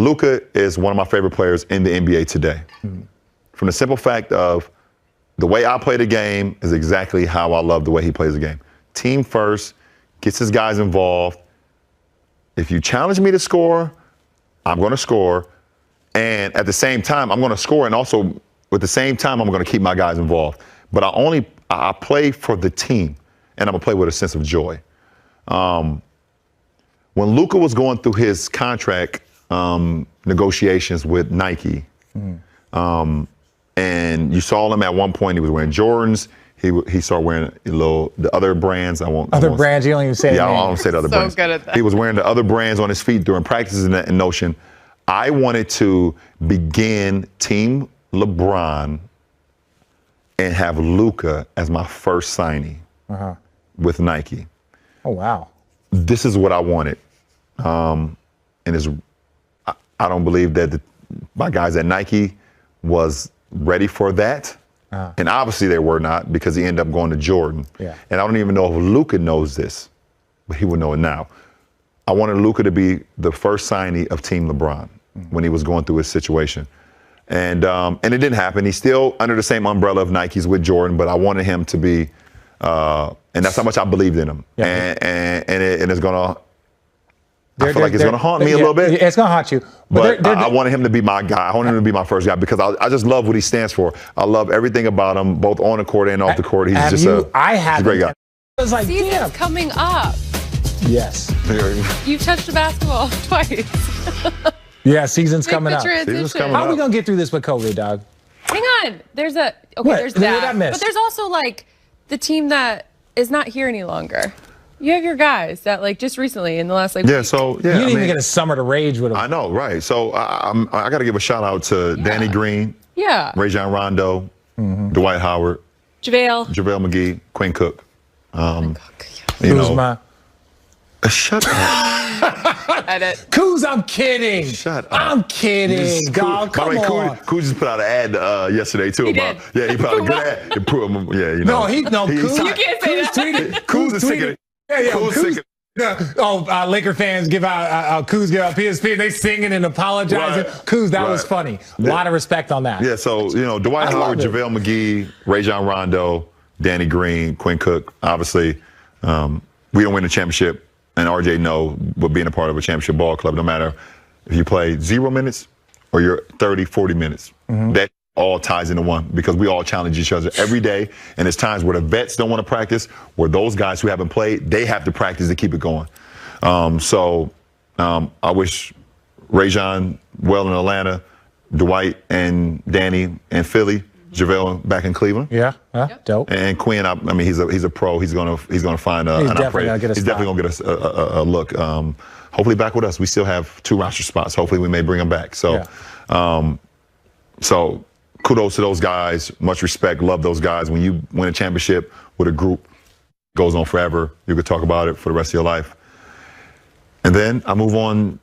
Luka is one of my favorite players in the NBA today. From the simple fact of the way I play the game is exactly how I love the way he plays the game. Team first, gets his guys involved. If you challenge me to score, I'm going to score. And at the same time, I'm going to score. And also, at the same time, I'm going to keep my guys involved. But I play for the team, and I'm going to play with a sense of joy. When Luka was going through his contract negotiations with Nike, and you saw him at one point, he was wearing Jordans. He started wearing the other brands. Other brands, you don't even say. Yeah, I don't say the other brands. So good at that. He was wearing the other brands on his feet during practices and notion. I wanted to begin Team LeBron and have Luka as my first signing with Nike. Oh, wow. This is what I wanted. I don't believe that my guys at Nike was ready for that. And obviously they were not, because he ended up going to Jordan. Yeah. And I don't even know if Luka knows this, but he will know it now. I wanted Luka to be the first signee of Team LeBron when he was going through his situation. And it didn't happen. He's still under the same umbrella of Nike's with Jordan, but I wanted him to be, and that's how much I believed in him. Yeah. And it's going to, I feel like it's going to haunt me a little bit. It's going to haunt you. But I wanted him to be my guy. I wanted him to be my first guy because I just love what he stands for. I love everything about him, both on the court and off the court. He's just a great guy. I was like, season's coming up. Yes. You've touched the basketball twice. Yeah, season's coming up. Season's coming How up. are we going to get through this with COVID, dog? Hang on. There's that. What did I miss? But there's also like the team that is not here any longer. You have your guys that like just recently in the last like you didn't even get a summer to rage with them. I know, right? So I got to give a shout out to Danny Green, Rajon Rondo, Dwight Howard, JaVale McGee, Quinn Cook. Kuzma. Shut up. Edit. Kuz, I'm kidding. Shut up. I'm kidding, dog. Come on. Kuz just put out an ad yesterday too. He did. Yeah, he put out a good ad. Kuz. You can't say that. Kuz is sick of it. Laker fans give out Kuz give out PSP and they singing and apologizing. Right. Kuz, that was funny. A lot of respect on that. Yeah, so Dwight Howard, JaVale McGee, Rajon Rondo, Danny Green, Quinn Cook. Obviously, we don't win the championship, and RJ know what being a part of a championship ball club, no matter if you play 0 minutes or you're 30, 40 minutes. That all ties into one because we all challenge each other every day. And there's times where the vets don't want to practice, where those guys who haven't played, they have to practice to keep it going. I wish Rajon well in Atlanta, Dwight and Danny in Philly, JaVale back in Cleveland. Yeah, dope. And Quinn, I mean, he's a pro. He's gonna find an opportunity. He's definitely gonna get a look. Hopefully back with us. We still have 2 roster spots. Hopefully we may bring him back. So, so kudos to those guys. Much respect. Love those guys. When you win a championship with a group, it goes on forever. You could talk about it for the rest of your life. And then I move on,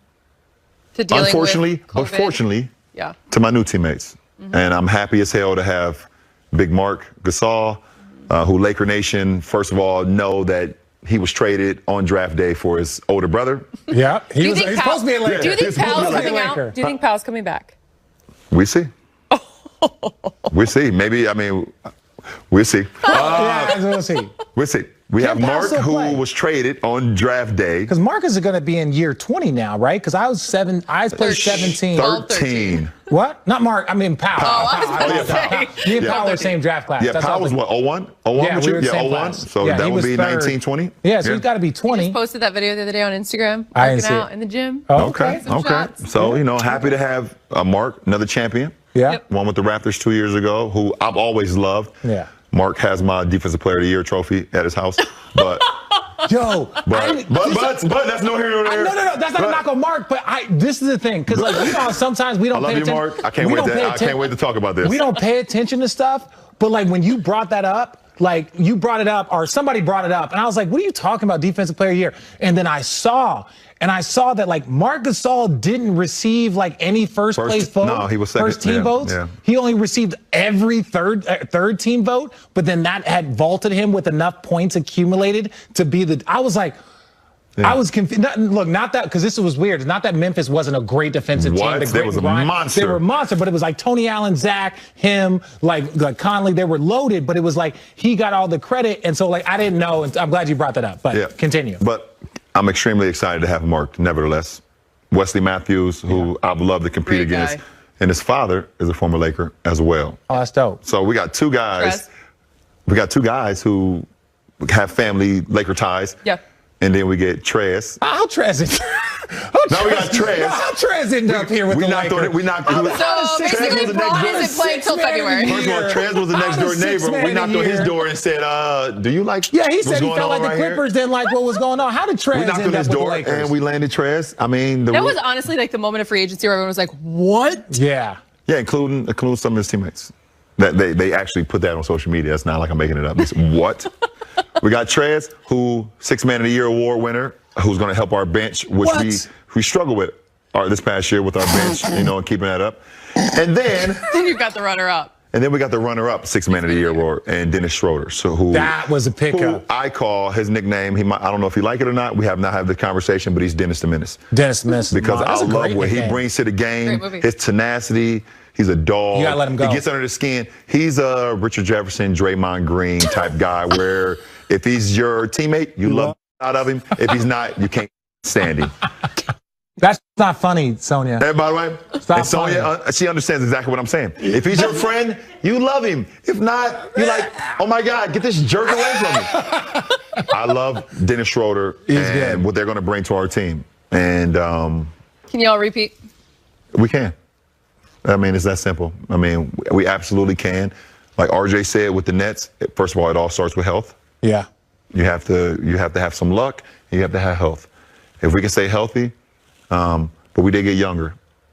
to unfortunately, but fortunately, to my new teammates. And I'm happy as hell to have Big Mark Gasol, who Laker Nation, first of all, know that he was traded on draft day for his older brother. Yeah, he's supposed to be a Laker. Do you think Powell's coming out? Do you think Powell's coming back? We see. We'll see. Maybe, I mean, we'll see. We'll see. We'll see. We have Mark, who was traded on draft day. Because Mark is going to be in year 20 now, right? Because I played 17. 13. What? Not Mark. I mean, Powell. Powell. Me and Powell are same draft class. Yeah, Powell was what, 01? 01 with you? Yeah, 01. So that would be 19, 20? Yeah, so he's got to be 20. He just posted that video the other day on Instagram. I working out in the gym. Okay. So, happy to have Mark, another champion. Yeah. One with the Raptors 2 years ago, who I've always loved. Yeah. Mark has my Defensive Player of the Year trophy at his house, but but that's no here nor there. No, that's not a knock on Mark. But this is the thing, because sometimes we don't. I love you, Mark. I can't wait to talk about this. We don't pay attention to stuff, but like when you brought that up, or somebody brought it up, and I was like, "What are you talking about, Defensive Player of the Year?" And then I saw that like Marc Gasol didn't receive like any first place vote. No, he was second. First team votes. Yeah. He only received every third team vote, but then that had vaulted him with enough points accumulated to be I was like, I was confused. Look, not that, because this was weird. It's not that Memphis wasn't a great defensive team. They was a monster. They were a monster, but it was like Tony Allen, Zach, him, like Conley. They were loaded, but it was like he got all the credit. And so, like, I didn't know. And I'm glad you brought that up. But continue. But I'm extremely excited to have Mark, nevertheless. Wesley Matthews, who I've loved to compete against. And his father is a former Laker as well. Oh, that's dope. So we got two guys. We got two guys who have family Laker ties. Yeah. And then we get Trez. How Trez is? Now we got Trez. How Trez ended up here with the Lakers? So basically, Braun isn't playing till February. First of all, Trez was the next door neighbor. We knocked on his door and said, "Do you like?" Yeah, he said he felt like the Clippers didn't like what was going on. How did Trez end up with the Lakers? And we landed Trez. I mean, that was honestly like the moment of free agency where everyone was like, "What?" Yeah. Yeah, including some of his teammates. That they actually put that on social media. It's not like I'm making it up. It's, what? We got Trez, who 6th Man of the Year award winner, who's going to help our bench, which we struggle with this past year with our bench, and keeping that up. And then you've got the runner-up. And then we got the runner-up 6th Man of the Year award, and Dennis Schroeder. So that was a pickup. Who I call his nickname. I don't know if you like it or not. We have not had the conversation, but he's Dennis the Menace. Dennis the Menace. Because I love what he brings to the game. His tenacity. He's a dog. You gotta let him go. He gets under the skin. He's a Richard Jefferson, Draymond Green type guy where if he's your teammate, you love out of him. If he's not, you can't stand him. That's not funny, Sonia. Hey, by the way, and Sonia, she understands exactly what I'm saying. If he's your friend, you love him. If not, you're like, oh my God, get this jerk away from me. I love Dennis Schroeder and what they're going to bring to our team. And can y'all repeat? We can. I mean, it's that simple. I mean, we absolutely can. Like RJ said with the Nets, first of all, it all starts with health. Yeah. You have to have some luck. You have to have health. If we can stay healthy, but we did get younger.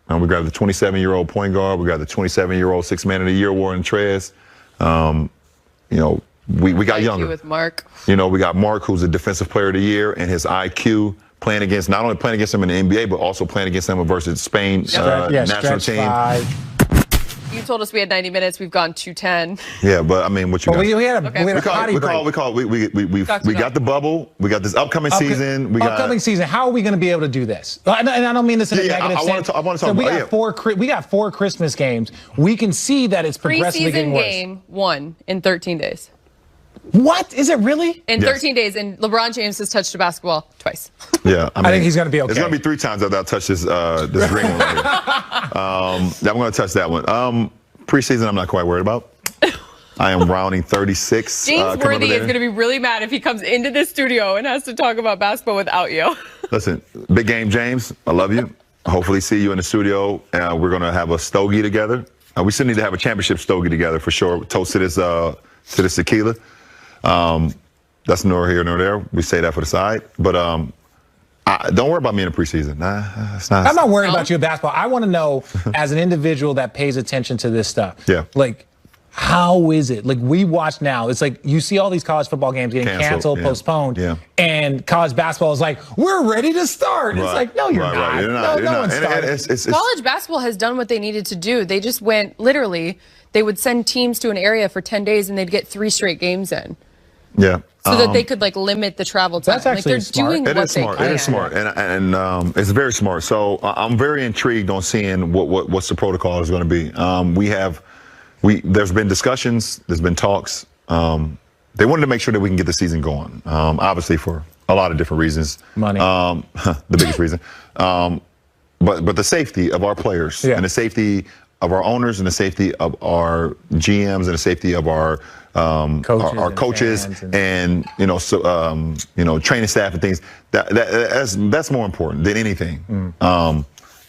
We got the 27-year-old point guard. We got the 27-year-old 6th Man of the Year award in Trez. We got younger. With Mark. We got Mark, who's a Defensive Player of the Year, and his IQ not only playing against him in the NBA, but also playing against them versus Spain national team. 5. You told us we had 90 minutes. We've gone 210. Yeah, but I mean, what you got? We got the bubble. We got this upcoming season. Season. How are we going to be able to do this? And I don't mean this in a negative sense. I want to talk about. We got 4 Christmas games. We can see that it's progressively getting worse. Preseason game 1 in 13 days. What? Is it really? In 13 days, and LeBron James has touched a basketball twice. Yeah, I think he's going to be okay. It's going to be 3 times that I'll touch this green one right here. I'm going to touch that one. Preseason, I'm not quite worried about. I am rounding 36. James Worthy is going to be really mad if he comes into this studio and has to talk about basketball without you. Listen, big game, James. I love you. Hopefully see you in the studio. We're going to have a stogie together. We still need to have a championship stogie together for sure. Toast to this tequila. That's nor here nor there. We say that for the side. But don't worry about me in the preseason. I'm not worried about you in basketball. I want to know, as an individual that pays attention to this stuff, like, how is it? Like, we watch now. It's like you see all these college football games getting canceled, postponed, and college basketball is like, we're ready to start. Right. It's like, no, you're not. No one's starting. College basketball has done what they needed to do. They just went, literally, they would send teams to an area for 10 days, and they'd get 3 straight games in. Yeah. So that they could limit the travel time. That's actually they're smart. doing what they can. It is smart, and it's very smart. So I'm very intrigued on seeing what's the protocol is going to be. There's been discussions, there's been talks. They wanted to make sure that we can get the season going. Obviously for a lot of different reasons. Money. The biggest reason. But the safety of our players and the safety of our owners and the safety of our GMs and the safety of our coaches and training staff and things. That's more important than anything.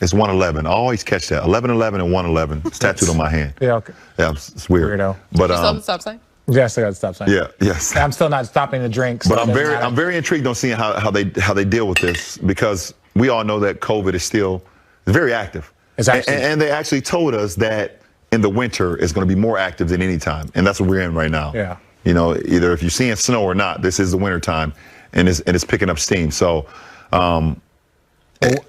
It's 111. I always catch that. 11-11 and 111. It's tattooed on my hand. Yeah, okay. Yeah, it's weird. Weirdo. But you still have the stop sign? Yeah, I still got the stop sign. Yeah, yes. I'm still not stopping to drink. So but I'm very intrigued on seeing how they deal with this, because we all know that COVID is still very active. And they actually told us that in the winter it's going to be more active than any time, and that's what we're in right now. Yeah. Either if you're seeing snow or not, this is the winter time, and it's picking up steam. So.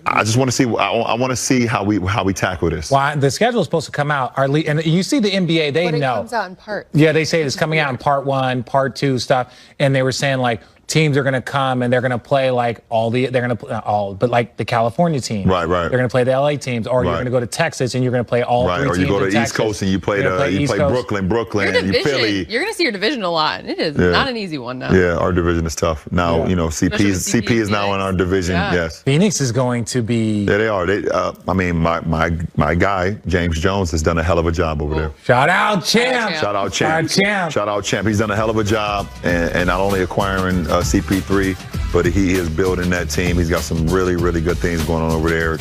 I just want to see. I want to see how we tackle this. Well, the schedule is supposed to come out. And you see the NBA, they know. It comes out in parts. Yeah, they say it's coming out in part 1, part 2 stuff, and they were saying teams are going to come and they're going to play like but like the California team. Right. They're going to play the LA teams, or you're going to go to Texas and you're going to play all three teams. Or you go to in East Texas. Coast and you play Brooklyn, Your Philly. You're going to see your division a lot. It is not an easy one now. Yeah, our division is tough. Now, CP is now in our division. Yeah. Yes. Phoenix is going to be. Yeah, they are. My guy, James Jones, has done a hell of a job over there. Shout out, champ. Shout out, champ. Shout out, champ. He's done a hell of a job, and not only acquiring CP3, but he is building that team. He's got some really, really good things going on over there.